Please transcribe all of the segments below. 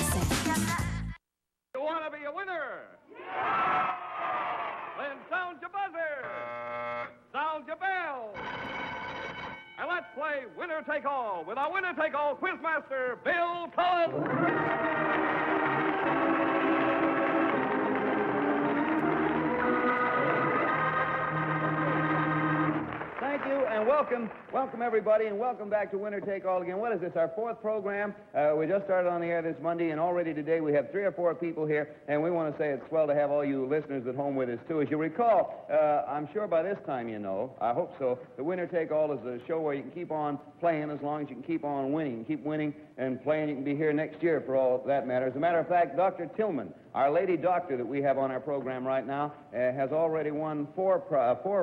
USA. You want to be a winner? Then sound your buzzer. Sound your bell. And let's play Winner Take All with our Winner Take All Quizmaster, Bill Cullen. Thank you, and welcome everybody, and welcome back to Winner Take All again. What is this, our fourth program? We just started on the air this Monday, and already today we have 3 or 4 people here, and we want to say it's swell to have all you listeners at home with us, too. As you recall, I'm sure by this time you know, I hope so, the Winner Take All is a show where you can keep on playing as long as you can keep on winning. Keep winning and playing. You can be here next year for all that matters. As a matter of fact, Dr. Tillman, our lady doctor that we have on our program right now, has already won 4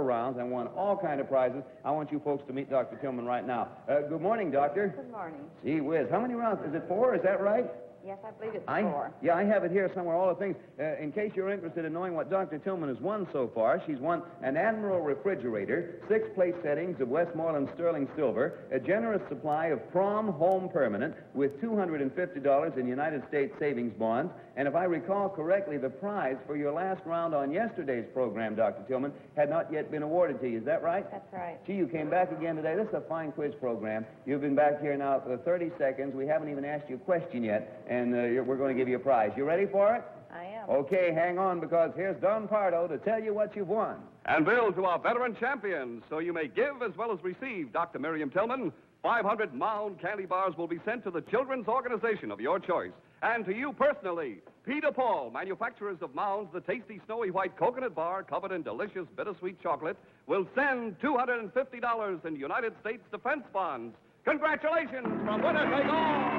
rounds and won all kind of prizes. I want you folks to meet Dr. Tillman right now. Good morning, Doctor. Good morning. Gee whiz. How many rounds? Is it 4? Is that right? Yes, I believe it's 4. Yeah, I have it here somewhere, all the things. In case you're interested in knowing what Dr. Tillman has won so far, she's won an Admiral refrigerator, 6 plate settings of Westmoreland sterling silver, a generous supply of Prom Home Permanent with $250 in United States savings bonds, and if I recall correctly, the prize for your last round on yesterday's program, Dr. Tillman, had not yet been awarded to you. Is that right? That's right. Gee, you came back again today. This is a fine quiz program. You've been back here now for 30 seconds. We haven't even asked you a question yet, and we're going to give you a prize. You ready for it? I am. Okay, hang on, because here's Don Pardo to tell you what you've won. And Bill, to our veteran champions, so you may give as well as receive, Dr. Miriam Tillman, 500 Mound candy bars will be sent to the children's organization of your choice. And to you personally, Peter Paul, manufacturers of Mounds, the tasty snowy white coconut bar covered in delicious bittersweet chocolate, will send $250 in United States defense bonds. Congratulations from Winner Take All!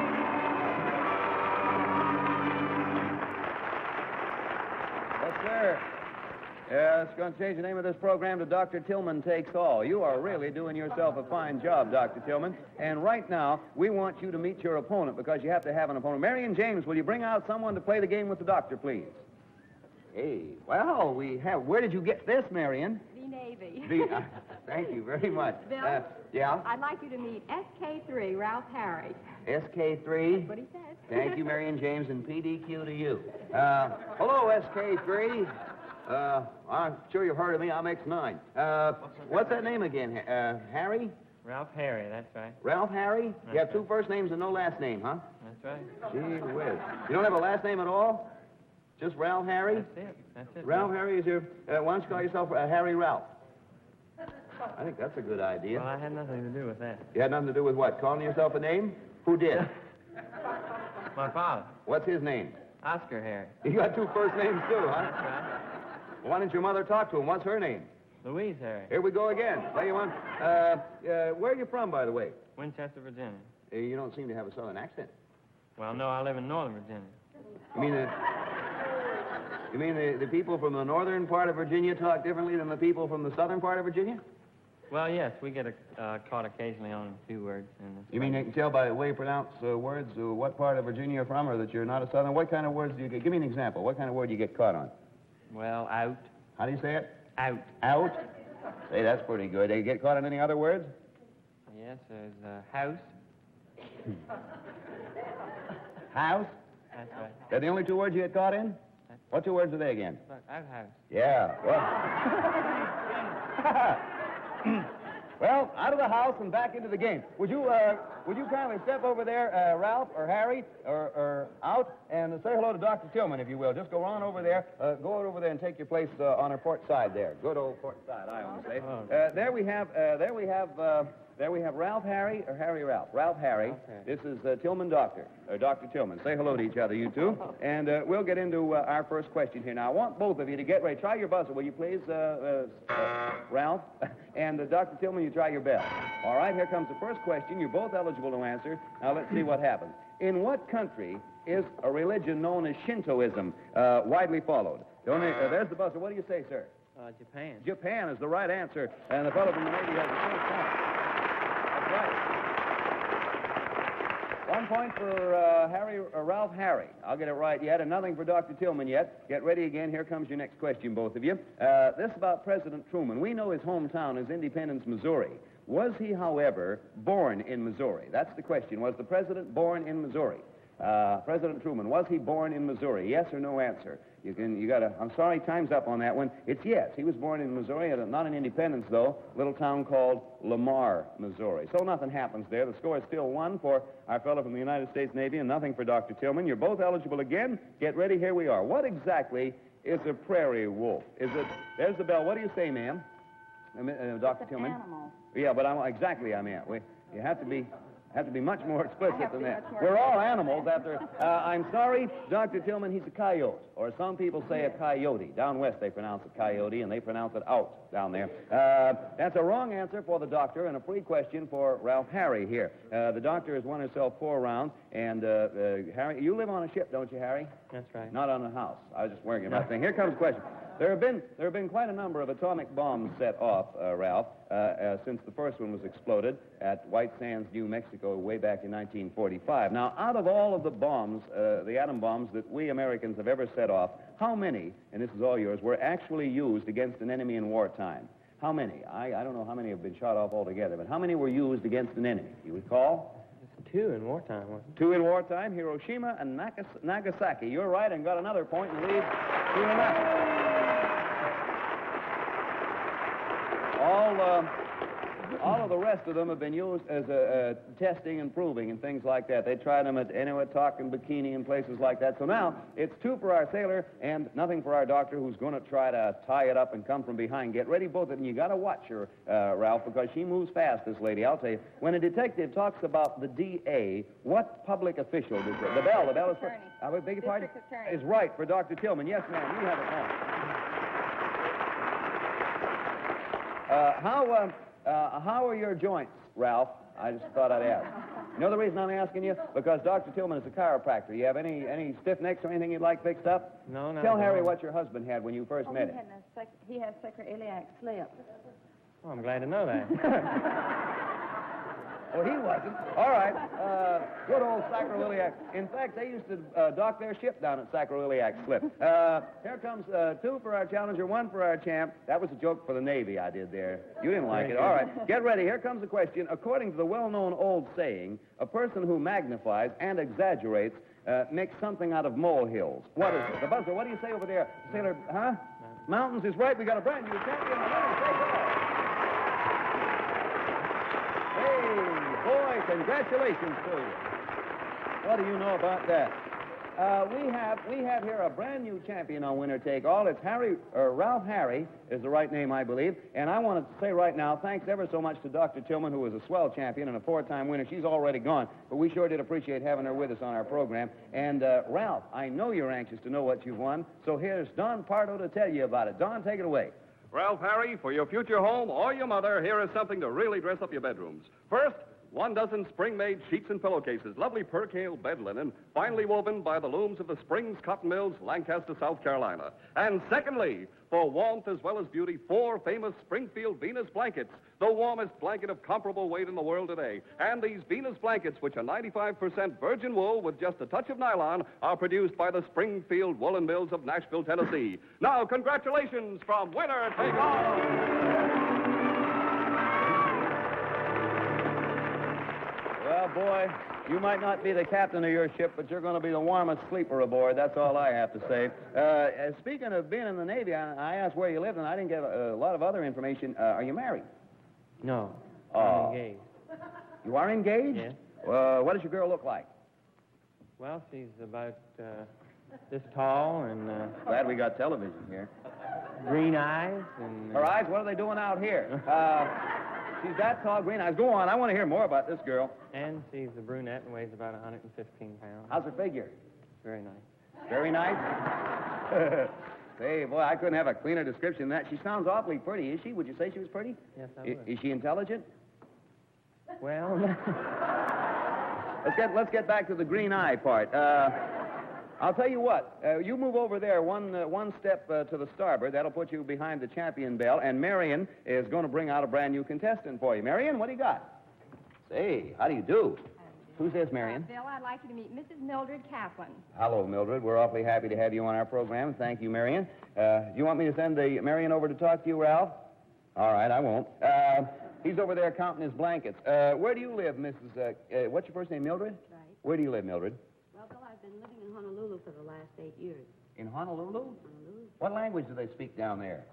Yes, sir. It's going to change the name of this program to Dr. Tillman Takes All. You are really doing yourself a fine job, Dr. Tillman. And right now, we want you to meet your opponent, because you have to have an opponent. Marion James, will you bring out someone to play the game with the doctor, please? Hey, well, we have... Where did you get this, Marion? The Navy. Thank you very much. Bill? Yeah? I'd like you to meet SK3, Ralph Harry. SK3? That's what he says. Thank you, Marion James, and PDQ to you. Hello, SK3. I'm sure you've heard of me. I'm X9. What's that name again? Harry? Ralph Harry, that's right. Ralph Harry? You have 2 first names and no last name, huh? That's right. Gee whiz. You don't have a last name at all? Just Ralph Harry? That's it. Ralph Harry is your... why don't you call yourself Harry Ralph? I think that's a good idea. Well, I had nothing to do with that. You had nothing to do with what? Calling yourself a name? Who did? My father, What's his name? Oscar Harry. You got 2 first names, too, huh? That's right. Why didn't your mother talk to him? What's her name? Louise Harry. Here we go again. Tell you one. Where are you from, by the way? Winchester, Virginia. You don't seem to have a southern accent. Well, no, I live in Northern Virginia. You mean the people from the northern part of Virginia talk differently than the people from the southern part of Virginia? Well, yes, we get caught occasionally on a few words. You mean you can tell by the way you pronounce words what part of Virginia you're from, or that you're not a southern? What kind of words do you get? Give me an example. What kind of word do you get caught on? Well, out. How do you say it? Out. Out? Say, that's pretty good. Do you get caught on any other words? Yes, there's house. House? That's right. They're the only 2 words you get caught in? What 2 words are they again? Look, outhouse. Yeah. Well, out of the house and back into the game. Would you kindly step over there, Ralph or Harry, or out, and say hello to Dr. Tillman, if you will. Just go on over there. Go over there and take your place on her port side there. Good old port side, I always say. There we have Ralph Harry or Harry Ralph. Ralph Harry. Okay. This is Tillman Doctor, or Dr. Tillman. Say hello to each other, you two. And we'll get into our first question here. Now, I want both of you to get ready. Try your buzzer, will you please, Ralph? And Dr. Tillman, you try your bell. All right, here comes the first question. You're both eligible to answer. Now, let's see what happens. In what country is a religion known as Shintoism widely followed? There's the buzzer. What do you say, sir? Japan. Japan is the right answer. And the fellow from the Navy has the first point. That's right. 1 point for Ralph Harry. I'll get it right yet, and nothing for Dr. Tillman yet. Get ready again. Here comes your next question, both of you. This about President Truman. We know his hometown is Independence, Missouri. Was he, however, born in Missouri? That's the question. Was the president born in Missouri? President Truman, was he born in Missouri? Yes or no answer? I'm sorry, time's up on that one. It's yes. He was born in Missouri, not in Independence, though, a little town called Lamar, Missouri. So nothing happens there. The score is still 1 for our fellow from the United States Navy and nothing for Dr. Tillman. You're both eligible again. Get ready. Here we are. What exactly is a prairie wolf? There's the bell. What do you say, ma'am? Dr. Tillman? Animal. Yeah, but I mean, you have to be much more explicit have to than be that. much more We're all explicit. animals after. I'm sorry, Dr. Tillman, he's a coyote. Or some people say a coyote. Down west they pronounce it coyote, and they pronounce it out down there. That's a wrong answer for the doctor and a free question for Ralph Harry here. The doctor has won herself 4 rounds, and Harry, you live on a ship, don't you, Harry? That's right. Not on a house. I was just worrying about things. Here comes the question. There have been quite a number of atomic bombs set off, Ralph, since the first one was exploded at White Sands, New Mexico, way back in 1945. Now, out of all of the bombs, the atom bombs that we Americans have ever set off, how many, and this is all yours, were actually used against an enemy in wartime? How many? I don't know how many have been shot off altogether, but how many were used against an enemy? You recall? 2 in wartime, wasn't 2 in wartime, Hiroshima and Nagasaki. You're right, and got another point and lead to Nagasaki. All of the rest of them have been used as testing and proving and things like that. They tried them at Eniwetok and Bikini and places like that. So now it's 2 for our sailor and nothing for our doctor, who's going to try to tie it up and come from behind. Get ready, both of them. You got to watch her, Ralph, because she moves fast, this lady. I'll tell you. When a detective talks about the DA, what public official does it? The bell is for... I beg your pardon? District Attorney. Is right for Dr. Tillman. Yes, ma'am. You have it now. How are your joints, Ralph? I just thought I'd ask. You know the reason I'm asking you? Because Dr. Tillman is a chiropractor. You have any stiff necks or anything you'd like fixed up? No, no. Tell Harry what your husband had when you first met him. He has sacroiliac slip. Oh, I'm glad to know that. Well, he wasn't. All right. Good old sacroiliac. In fact, they used to dock their ship down at Sacroiliac Slip. Here comes 2 for our challenger, 1 for our champ. That was a joke for the Navy I did there. You didn't like it. All right. Get ready. Here comes the question. According to the well-known old saying, a person who magnifies and exaggerates makes something out of molehills. What is it? The buzzer, what do you say over there? Sailor, huh? Mountains is right. We got a brand new champion. Hey, boy, congratulations to you. What do you know about that? We have here a brand new champion on Winner Take All. It's Ralph Harry is the right name, I believe. And I want to say right now, thanks ever so much to Dr. Tillman, who was a swell champion and a 4-time winner. She's already gone, but we sure did appreciate having her with us on our program. And Ralph, I know you're anxious to know what you've won, so here's Don Pardo to tell you about it. Don, take it away. Ralph Harry, for your future home or your mother, here is something to really dress up your bedrooms. First, 1 dozen spring-made sheets and pillowcases, lovely percale bed linen, finely woven by the looms of the Springs Cotton Mills, Lancaster, South Carolina. And secondly, for warmth as well as beauty, 4 famous Springfield Venus blankets, the warmest blanket of comparable weight in the world today. And these Venus blankets, which are 95% virgin wool with just a touch of nylon, are produced by the Springfield Woolen Mills of Nashville, Tennessee. Now, congratulations from Winner Take All! Well, boy, you might not be the captain of your ship, but you're going to be the warmest sleeper aboard. That's all I have to say. Speaking of being in the Navy, I asked where you lived, and I didn't get a lot of other information. Are you married? No. Oh. I'm engaged. You are engaged? Yes. What does your girl look like? Well, she's about this tall and Glad we got television here. green eyes and... Her eyes, what are they doing out here? She's that tall, green eyes. Go on, I want to hear more about this girl. And she's a brunette and weighs about 115 pounds. How's her figure? Very nice. Very nice. Hey, boy, I couldn't have a cleaner description than that. She sounds awfully pretty, is she? Would you say she was pretty? Yes, I would. Is she intelligent? Well, Let's get back to the green eye part. I'll tell you what. You move over there one step to the starboard. That'll put you behind the champion bell. And Marion is going to bring out a brand new contestant for you. Marion, what do you got? Say, how do you do? Who's this, Marion? Bill, I'd like you to meet Mrs. Mildred Kaplan. Hello, Mildred. We're awfully happy to have you on our program. Thank you, Marion. Do you want me to send the Marion over to talk to you, Ralph? All right, I won't. He's over there counting his blankets. Where do you live, Mrs. What's your first name, Mildred? Right. Where do you live, Mildred? Well, Uncle. I've been living in Honolulu for the last 8 years. In Honolulu? Honolulu. What language do they speak down there?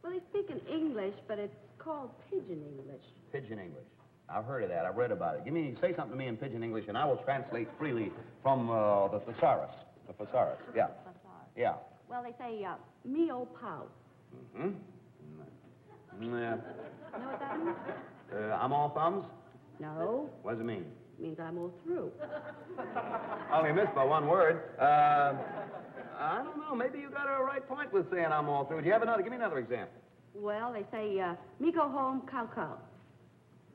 Well, they speak in English, but it's called Pidgin English. Pidgin English. I've heard of that. I've read about it. Say something to me in Pidgin English, and I will translate freely from the thesaurus. The thesaurus, yeah. Yeah. Well, they say, Mio Pau. Mm-hmm. You know what that means? I'm all thumbs? No. What does it mean? It means I'm all through. I only missed by one word. I don't know. Maybe you got a right point with saying I'm all through. Do you have another? Give me another example. Well, they say, me go home, cow cow.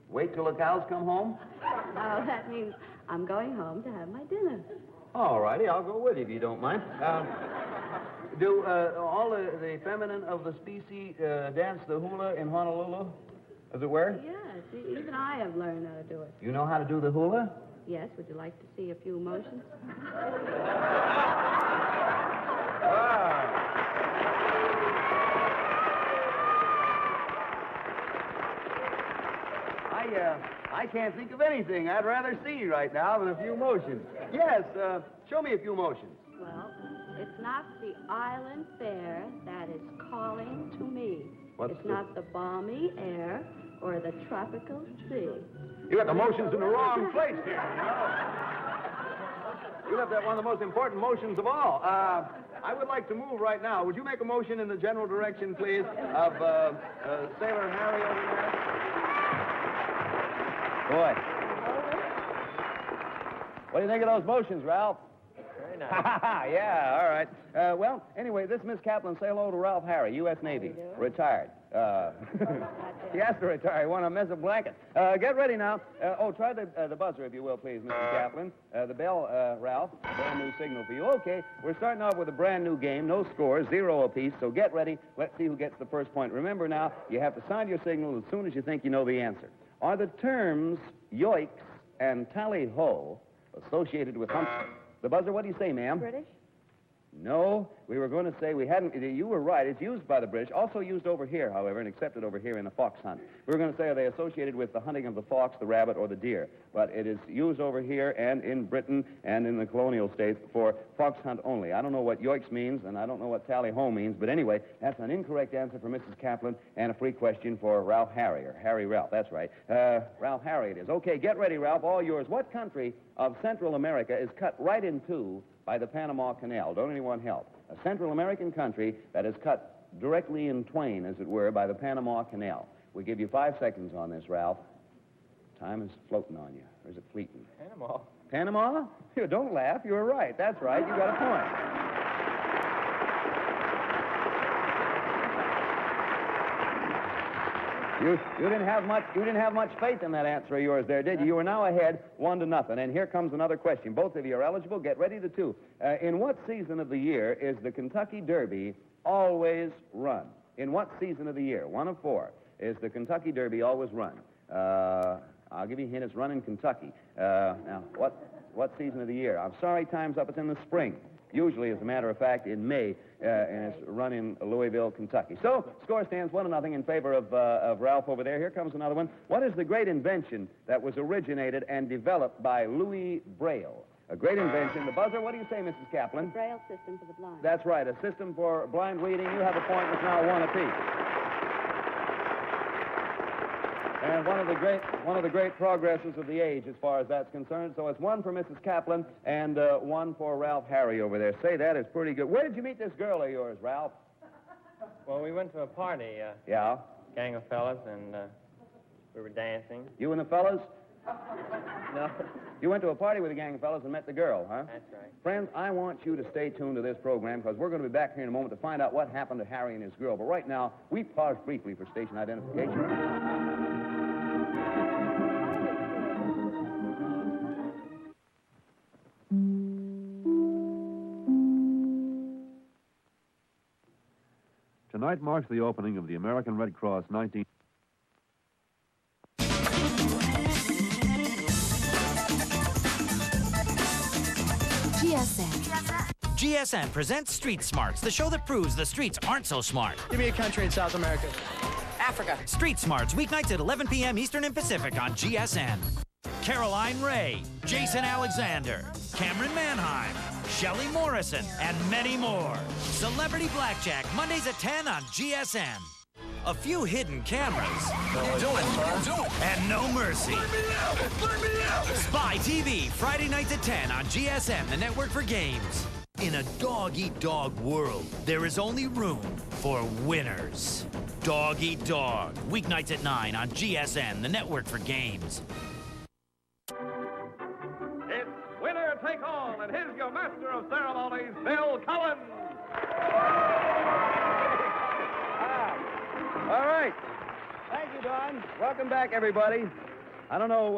Wait till the cows come home? Oh, that means I'm going home to have my dinner. All righty, I'll go with you if you don't mind. Do all the feminine of the species dance the hula in Honolulu, as it were? Yes, even I have learned how to do it. You know how to do the hula? Yes, would you like to see a few motions? Wow. I can't think of anything I'd rather see right now than a few motions. Yes, show me a few motions. Well, it's not the island fair that is calling to me. It's not the balmy air or the tropical sea. You got the motions in the wrong place here, you know. You left out one of the most important motions of all. I would like to move right now. Would you make a motion in the general direction, please, of Sailor Harry over there? Boy. What do you think of those motions, Ralph? Very nice. Yeah, all right. Well, anyway, this Miss Kaplan, say hello to Ralph Harry, U.S. Navy, retired. He has to retire. He won a mess of blankets. Get ready now. Try the buzzer, if you will, please, Mr. Kaplan. The bell, Ralph. Brand new signal for you. Okay, we're starting off with a brand new game. No scores, 0 apiece. So get ready. Let's see who gets the first point. Remember now, you have to sound your signal as soon as you think you know the answer. Are the terms yoicks and tally-ho associated with humps? The buzzer, what do you say, ma'am? British? No, we were going to say we hadn't. You were right. It's used by the British, also used over here, however, and accepted over here in the fox hunt. We were going to say, are they associated with the hunting of the fox, the rabbit, or the deer? But it is used over here and in Britain and in the colonial states for fox hunt only. I don't know what yoicks means, and I don't know what tally-ho means, but anyway, that's an incorrect answer for Mrs. Kaplan and a free question for Ralph Harry, or Harry Ralph, that's right. Ralph Harry it is. Okay, get ready, Ralph, all yours. What country of Central America is cut right in two by the Panama Canal? Don't anyone help. A Central American country that is cut directly in twain, as it were, by the Panama Canal. We give you 5 seconds on this, Ralph. Time is floating on you. Or is it fleeting? Panama. Panama? Here, don't laugh. You were right. That's right. You got a point. You didn't have much faith in that answer of yours there, did you? You are now ahead 1-0. And here comes another question. Both of you are eligible. Get ready to two. In what season of the year is the Kentucky Derby always run? In what season of the year? 1 of 4. Is the Kentucky Derby always run? I'll give you a hint. It's run in Kentucky. Now, what season of the year? I'm sorry, time's up. It's in the spring. Usually, as a matter of fact, in May, and it's run in Louisville, Kentucky. So, score stands 1-0 in favor of Ralph over there. Here comes another one. What is the great invention that was originated and developed by Louis Braille? A great invention. The buzzer, what do you say, Mrs. Kaplan? Braille system for the blind. That's right, a system for blind reading. You have a point. It's now 1 apiece. And one of the great progresses of the age as far as that's concerned. So it's 1 for Mrs. Kaplan and 1 for Ralph Harry over there. Say, that is pretty good. Where did you meet this girl of yours, Ralph? Well, we went to a party, Yeah? gang of fellas, and we were dancing. You and the fellas? No, You went to a party with a gang of fellas and met the girl, huh? that's right. Friends, I want you to stay tuned to this program because we're going to be back here in a moment to find out what happened to Harry and his girl. But right now, we pause briefly for station identification. Tonight marks the opening of the American Red Cross 19... GSN presents Street Smarts, the show that proves the streets aren't so smart. Give me a country in South America. Africa. Street Smarts, weeknights at 11 p.m. Eastern and Pacific on GSN. Caroline Ray, Jason Alexander, Cameron Manheim, Shelley Morrison, and many more. Celebrity Blackjack, Mondays at 10 on GSN. A few hidden cameras. And no mercy. Let me out! Spy TV, Friday nights at 10 on GSN, the network for games. In a dog-eat-dog world, there is only room for winners. Dog Eat Dog, weeknights at 9 on GSN, the network for games. It's winner take all, and here's your master of ceremonies, Bill Cullen. All right. Thank you, Don. Welcome back, everybody. I don't know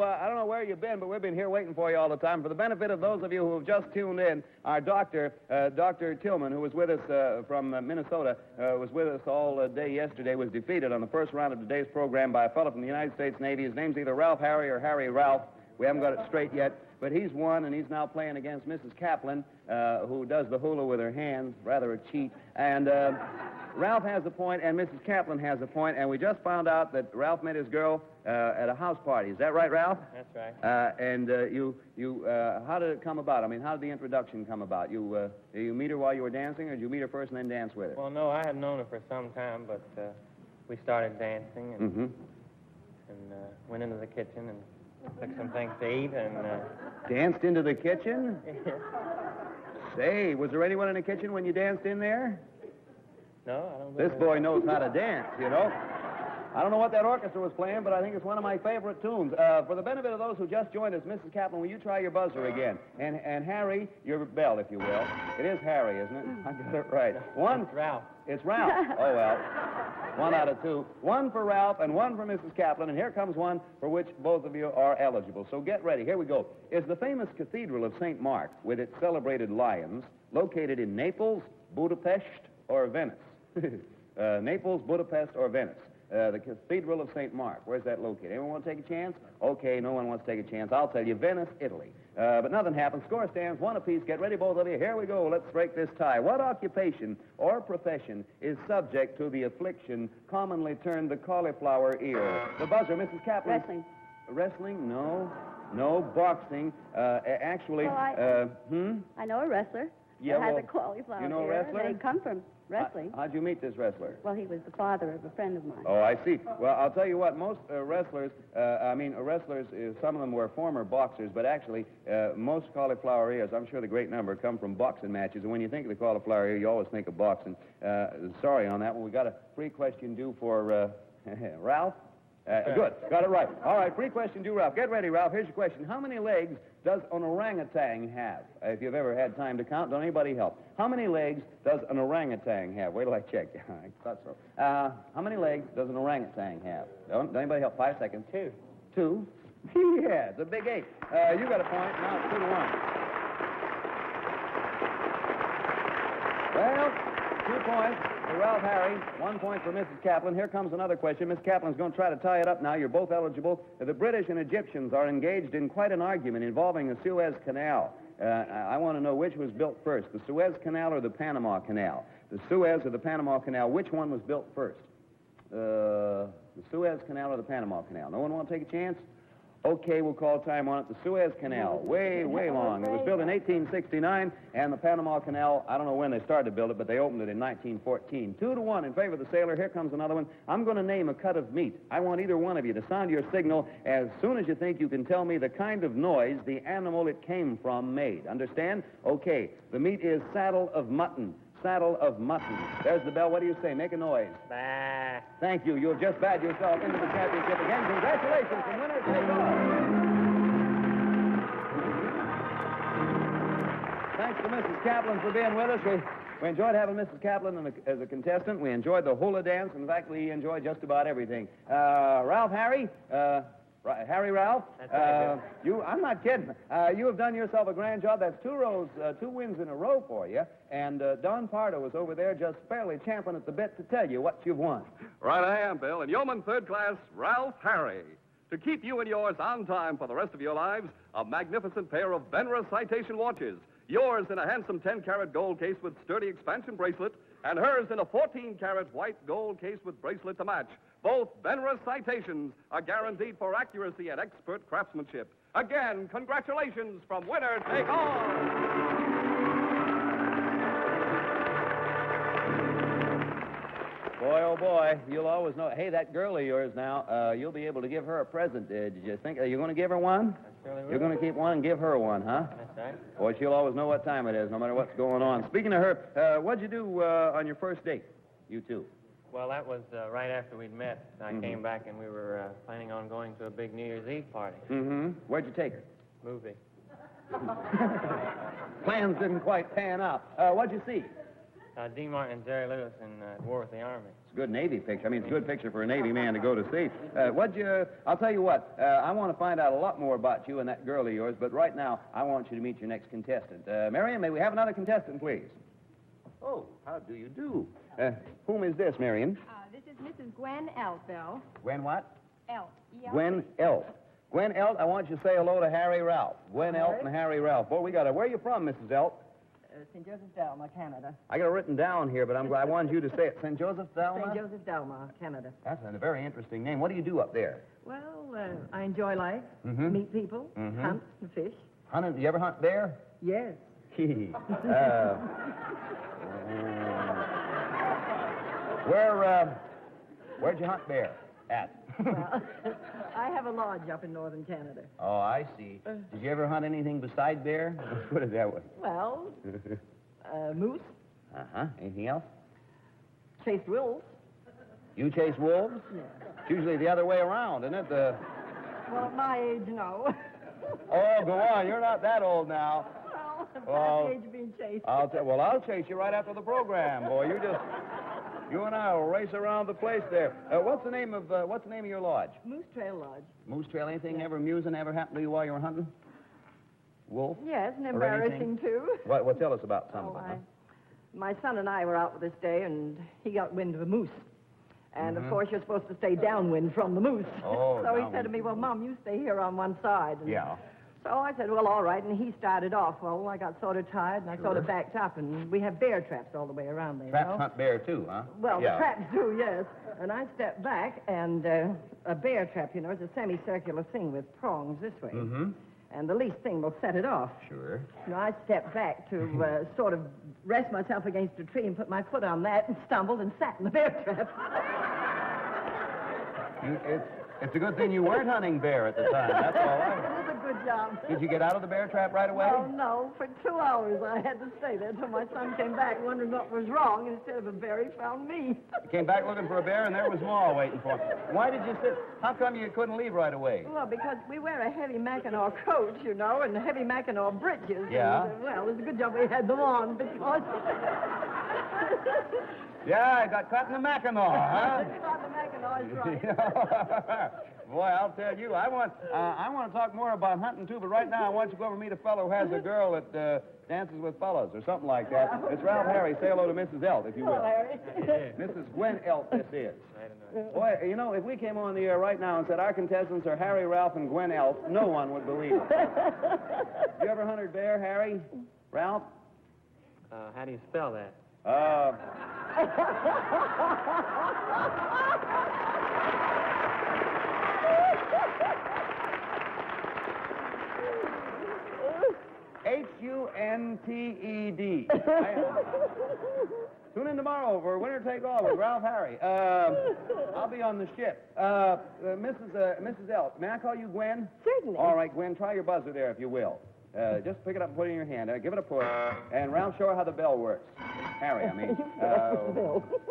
where you've been, but we've been here waiting for you all the time. For the benefit of those of you who have just tuned in, our doctor, Dr. Tillman, who was with us from Minnesota, was with us all day yesterday, was defeated on the first round of today's program by a fellow from the United States Navy. His name's either Ralph Harry or Harry Ralph. We haven't got it straight yet, but he's won, and he's now playing against Mrs. Kaplan, who does the hula with her hands, rather a cheat. And Ralph has a point, and Mrs. Kaplan has a point, and we just found out that Ralph met his girl at a house party. Is that right, Ralph? That's right. And how did it come about? I mean, how did the introduction come about? Did you meet her while you were dancing, or did you meet her first and then dance with her? Well, no, I had known her for some time, but we started dancing and, went into the kitchen and took some things to eat and... Danced into the kitchen? Say, was there anyone in the kitchen when you danced in there? No, I don't This boy knows how to dance, you know. I don't know what that orchestra was playing, but I think it's one of my favorite tunes. For the benefit of those who just joined us, Mrs. Kaplan, will you try your buzzer again? And Harry, your bell, if you will. It is Harry, isn't it? I got it right. One. It's Ralph. It's Ralph. Oh, well. 1 out of 2. 1 for Ralph and 1 for Mrs. Kaplan, and here comes one for which both of you are eligible. So get ready. Here we go. Is the famous Cathedral of St. Mark, with its celebrated lions, located in Naples, Budapest, or Venice? Naples, Budapest, or Venice? The Cathedral of St. Mark. Where's that located? Anyone want to take a chance? Okay, no one wants to take a chance. I'll tell you, Venice, Italy. But nothing happens. Score stands 1 apiece. Get ready, both of you. Here we go. Let's break this tie. What occupation or profession is subject to the affliction commonly termed the cauliflower ear? The buzzer, Mrs. Kaplan. Wrestling. Wrestling? No. No. Boxing. Actually, Well, I know a wrestler Yeah, that has well, a cauliflower you know a ear. wrestler? They come from wrestling. How'd you meet this wrestler? Well, he was the father of a friend of mine. Oh, I see. Well, I'll tell you what, most wrestlers, some of them were former boxers, but actually, most cauliflower ears, I'm sure the great number, come from boxing matches. And when you think of the cauliflower ear, you always think of boxing. Sorry on that one. We got a free question due for Ralph. Good. Got it right. All right, free question due, Ralph. Get ready, Ralph. Here's your question. How many legs does an orangutan have? If you've ever had time to count, don't anybody help. How many legs does an orangutan have? Wait till I check. I thought so. How many legs does an orangutan have? Don't anybody help? 5 seconds. 2. 2? Yeah, it's a big 8. You got a point. Now it's 2 to 1. Well, 2 points for Ralph Harry, 1 point for Mrs. Kaplan. Here comes another question. Miss Kaplan's going to try to tie it up now. You're both eligible. The British and Egyptians are engaged in quite an argument involving the Suez Canal. I want to know which was built first, the Suez Canal or the Panama Canal. The Suez or the Panama Canal, which one was built first? The Suez Canal or the Panama Canal? No one want to take a chance? Okay, we'll call time on it. The Suez Canal, way long. It was built in 1869, and the Panama Canal, I don't know when they started to build it, but they opened it in 1914. 2 to 1 in favor of the sailor. Here comes another one. I'm going to name a cut of meat. I want either one of you to sound your signal as soon as you think you can tell me the kind of noise the animal it came from made. Understand? Okay, the meat is saddle of mutton. Saddle of mutton. There's the bell. What do you say? Make a noise. Bah. Thank you. You have just bagged yourself into the championship again. Congratulations from Winner Take All. Thanks to Mrs. Kaplan for being with us. We enjoyed having Mrs. Kaplan as a contestant. We enjoyed the hula dance. In fact, we enjoyed just about everything. Ralph Harry, Harry Ralph, That's right, I'm not kidding. You have done yourself a grand job. That's 2 wins in a row for you. And Don Pardo was over there just fairly champing at the bit to tell you what you've won. Right I am, Bill. And Yeoman Third Class, Ralph Harry. To keep you and yours on time for the rest of your lives, a magnificent pair of Benra Citation watches. Yours in a handsome 10-carat gold case with sturdy expansion bracelet, and hers in a 14-carat white gold case with bracelet to match. Both Benra Citations are guaranteed for accuracy and expert craftsmanship. Again, congratulations from Winner Take All. Boy, oh boy, you'll always know. Hey, that girl of yours now, you'll be able to give her a present. Did you think, are you going to give her one? Surely will. You're going to keep one and give her one, huh? That's right. Boy, she'll always know what time it is, no matter what's going on. Speaking of her, what'd you do on your first date, you two? Well, that was right after we'd met. I came back and we were planning on going to a big New Year's Eve party. Mm-hmm. Where'd you take her? Movie. Plans didn't quite pan out. What'd you see? Dean Martin and Jerry Lewis in War with the Army. It's a good Navy picture. I mean, it's a good picture for a Navy man to go to see. I'll tell you what, I want to find out a lot more about you and that girl of yours, but right now, I want you to meet your next contestant. Marion, may we have another contestant, please? Oh, how do you do? Whom is this, Marion? This is Mrs. Gwen Eltville. Gwen what? Elt. Gwen Elt. Gwen Elt, I want you to say hello to Harry Ralph. Gwen Elt and Harry Ralph. Boy, we got it. Where are you from, Mrs. Elt? St. Joseph Delma, Canada. I got it written down here, but I wanted you to say it. St. Joseph Delma? St. Joseph Delma, Canada. That's a very interesting name. What do you do up there? Well, I enjoy life, meet people, hunt and fish. Hunting? Do you ever hunt bear? Yes. Where'd you hunt bear at? Well, I have a lodge up in northern Canada. Oh, I see. Did you ever hunt anything beside bear? What is that one? Well, moose, Uh-huh. Anything else? chased wolves. You chase wolves? Yeah. It's usually the other way around, isn't it? Well, at my age, no. Oh, go on. You're not that old now. Well, at the age of being chased. I'll chase you right after the program, boy. You and I will race around the place there. What's the name of your lodge? Moose Trail Lodge. Moose Trail. Anything ever amusing ever happened to you while you were hunting? Wolf? Yes, and Or embarrassing, anything? too. What? Tell us about some of Oh, them. my son and I were out this day, and he got wind of a moose. And, of course, you're supposed to stay downwind from the moose. Oh, so he downwind. said to me, well, Mom, you stay here on one side. And Yeah. So I said, well, all right, and he started off. Well, I got sort of tired, and I sort of backed up, and we have bear traps all the way around there. Traps you know? hunt bear, too, huh? Well, yeah. the traps do, yes. And I stepped back, and a bear trap, you know, is a semicircular thing with prongs this way. Mm-hmm. And the least thing will set it off. Sure. You know, I stepped back to sort of rest myself against a tree and put my foot on that and stumbled and sat in the bear trap. It's a good thing you weren't hunting bear at the time. That's all right. It was a good job. Did you get out of the bear trap right away? Well, no. For 2 hours I had to stay there until my son came back wondering what was wrong, and instead of a bear, he found me. You came back looking for a bear, and there was Ma waiting for him. Why did you sit? How come you couldn't leave right away? Well, because we wear a heavy Mackinaw coat, you know, and heavy Mackinaw breeches. Yeah. And, well, it was a good job we had them on because... Yeah, I got caught in the Mackinaw, huh? the Mackinaw is right. Boy, I'll tell you, I want to talk more about hunting too, but right now I want you to go over and meet a fellow who has a girl that dances with fellows or something like that. It's Ralph Harry. Say hello to Mrs. Elt, if you will. Mrs. Gwen Elt, this is. Boy, you know, if we came on the air right now and said our contestants are Harry Ralph and Gwen Elt, no one would believe it. You ever hunted bear, Harry? Ralph? How do you spell that? Hunted. Tune in tomorrow for Winner Take All with Ralph Harry. I'll be on the ship. Mrs. Elt, may I call you Gwen? Certainly. All right, Gwen, try your buzzer there, if you will. Just pick it up and put it in your hand. Give it a push. And Ralph, show her how the bell works. Harry, I mean.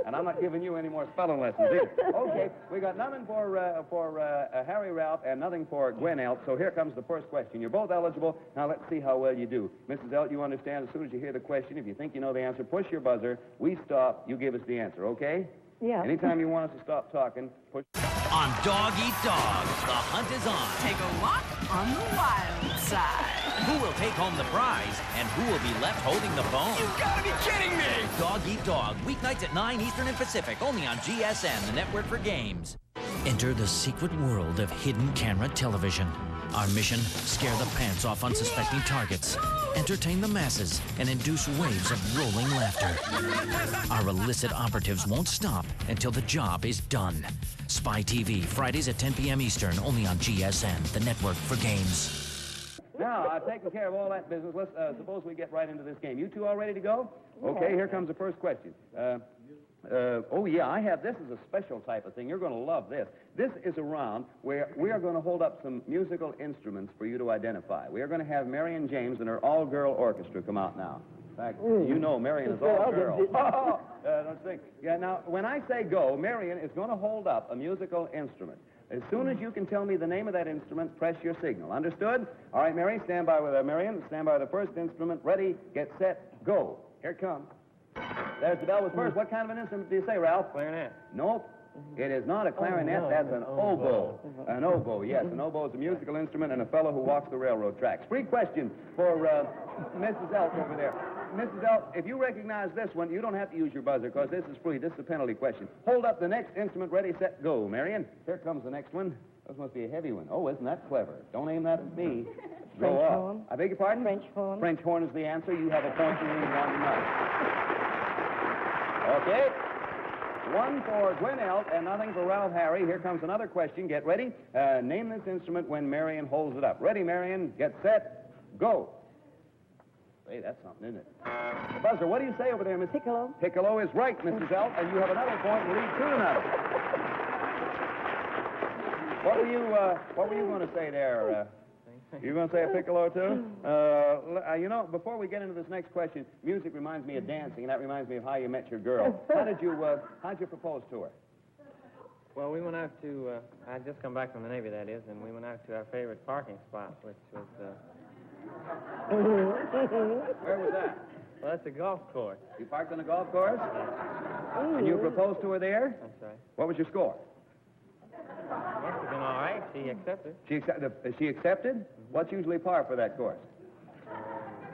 And I'm not giving you any more spelling lessons either. Okay, we got nothing for Harry Ralph and nothing for Gwen Elt, so here comes the first question. You're both eligible. Now let's see how well you do. Mrs. Elt, you understand as soon as you hear the question, if you think you know the answer, push your buzzer. We stop. You give us the answer, okay? Yeah. Anytime you want us to stop talking, push. On Dog Eat Dog, the hunt is on. Take a walk on the wild side. Who will take home the prize and who will be left holding the bone? You gotta be kidding me! Dog Eat Dog, weeknights at 9 Eastern and Pacific, only on GSN, the network for games. Enter the secret world of hidden camera television. Our mission, scare the pants off unsuspecting targets, entertain the masses, and induce waves of rolling laughter. Our illicit operatives won't stop until the job is done. Spy TV, Fridays at 10 p.m. Eastern, only on GSN, the network for games. Now, I've taken care of all that business. Let's suppose we get right into this game. You two all ready to go? Okay, here comes the first question. Oh, yeah, I have. This is a special type of thing. You're going to love this. This is a round where we are going to hold up some musical instruments for you to identify. We are going to have Marion James and her all-girl orchestra come out now. In fact, you know Marion is all-girl. Don't think. Yeah, now, when I say go, Marion is going to hold up a musical instrument. As soon as you can tell me the name of that instrument, press your signal. Understood? All right, Mary, stand by with Marion. Stand by with the first instrument. Ready, get set, go. Here it comes. There's the bell with first. What kind of an instrument do you say, Ralph? Clarinet. Nope. It is not a clarinet. That's an oboe. An oboe, yes. An oboe is a musical instrument and a fellow who walks the railroad tracks. Free question for Mrs. Elk over there. Mrs. Elk, if you recognize this one, you don't have to use your buzzer because this is free. This is a penalty question. Hold up the next instrument. Ready, set, go. Marion, here comes the next one. This must be a heavy one. Oh, isn't that clever? Don't aim that at me. French Go up. horn. I beg your pardon? French horn. French horn is the answer. You have a point. You need one tonight. Okay. One for Gwen Elk and nothing for Ralph Harry. Here comes another question. Get ready. Name this instrument when Marion holds it up. Ready, Marion. Get set. Go. Hey, that's something, isn't it? Buzzer, what do you say over there, Miss Piccolo. Piccolo is right, Mrs. Elk, and you have another point and lead 2-0. What were you going to say there? You going to say a piccolo, too? You know, before we get into this next question, music reminds me of dancing, and that reminds me of how you met your girl. How'd you propose to her? Well, we went out to, I'd just come back from the Navy, that is, and we went out to our favorite parking spot, which was, Where was that? well, that's a golf course. You parked on a golf course? And you proposed to her there? That's right. What was your score? Must have been all right. She accepted. She accepted? What's usually par for that course?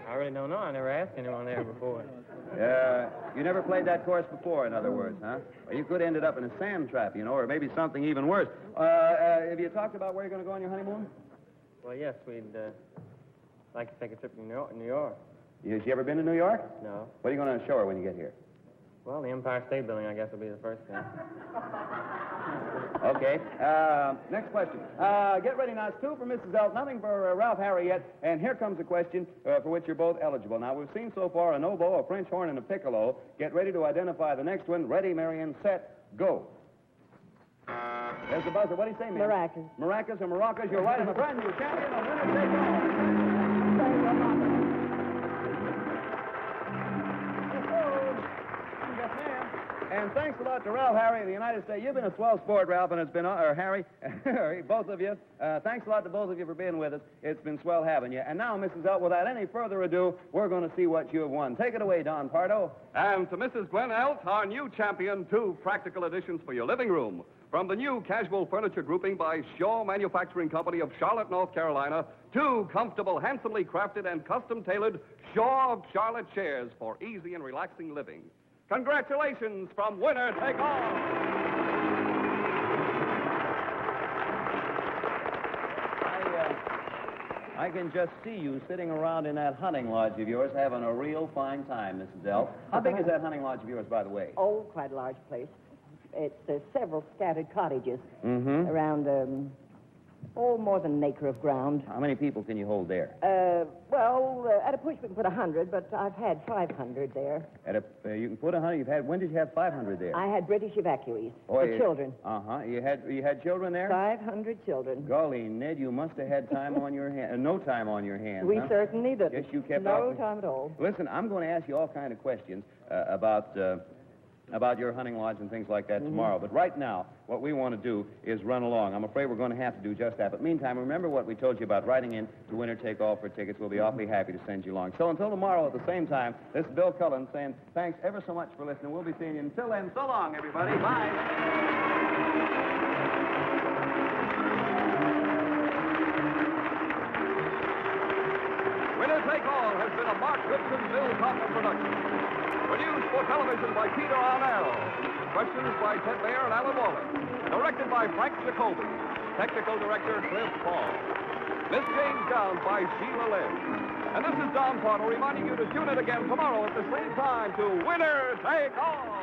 I really don't know. I never asked anyone there before. You never played that course before, in other words, huh? Well, you could have ended up in a sand trap, you know, or maybe something even worse. Have you talked about where you're going to go on your honeymoon? Well, yes, we'd like to take a trip to New York. Has she ever been to New York? No. What are you going to show her when you get here? Well, the Empire State Building, I guess, will be the first thing. Okay. Next question. Get ready now. It's 2 for Mrs. Elk, nothing for Ralph Harry yet. And here comes a question for which you're both eligible. Now, we've seen so far an oboe, a French horn, and a piccolo. Get ready to identify the next one. Ready, Marion, set, go. There's the buzzer. What do you say, ma'am? Maracas. Maracas or maracas. You're right. I'm a brand new champion of Winner Take All. Yes, ma'am. And thanks a lot to Ralph Harry of the United States. You've been a swell sport, Ralph, and it's been, or Harry, both of you. Thanks a lot to both of you for being with us. It's been swell having you. And now, Mrs. Elk, without any further ado, we're going to see what you have won. Take it away, Don Pardo. And to Mrs. Gwen Elk, our new champion, 2 practical additions for your living room. From the new casual furniture grouping by Shaw Manufacturing Company of Charlotte, North Carolina, 2 comfortable, handsomely crafted, and custom-tailored Shaw Charlotte chairs for easy and relaxing living. Congratulations from Winner Take All. I can just see you sitting around in that hunting lodge of yours having a real fine time, Mrs. Elk. How big is that hunting lodge of yours, by the way? Oh, quite a large place. It's several scattered cottages around, more than an acre of ground. How many people can you hold there? At a push we can put 100, but I've had 500 there. You can put 100. When did you have 500 there? I had British evacuees for children. You had children there? 500 children. Golly, Ned, you must have had time on your hands. No time on your hands. We certainly didn't. Yes, you kept no time at all. Listen, I'm going to ask you all kind of questions about your hunting lodge and things like that tomorrow. But right now, what we want to do is run along. I'm afraid we're going to have to do just that. But meantime, remember what we told you about writing in to Winner Take All for tickets. We'll be awfully happy to send you along. So until tomorrow at the same time, this is Bill Cullen saying thanks ever so much for listening. We'll be seeing you. Until then, so long, everybody. Bye. Winner Take All has been a Mark Goodson, Bill Conklin production. Produced for television by Peter Arnell. Questions by Ted Baer and Alan Wallace. Directed by Frank Jacoby. Technical Director Cliff Paul. Miss James Downs by Sheila Lynn. And this is Don Pardo reminding you to tune in again tomorrow at the same time to Winner Take All.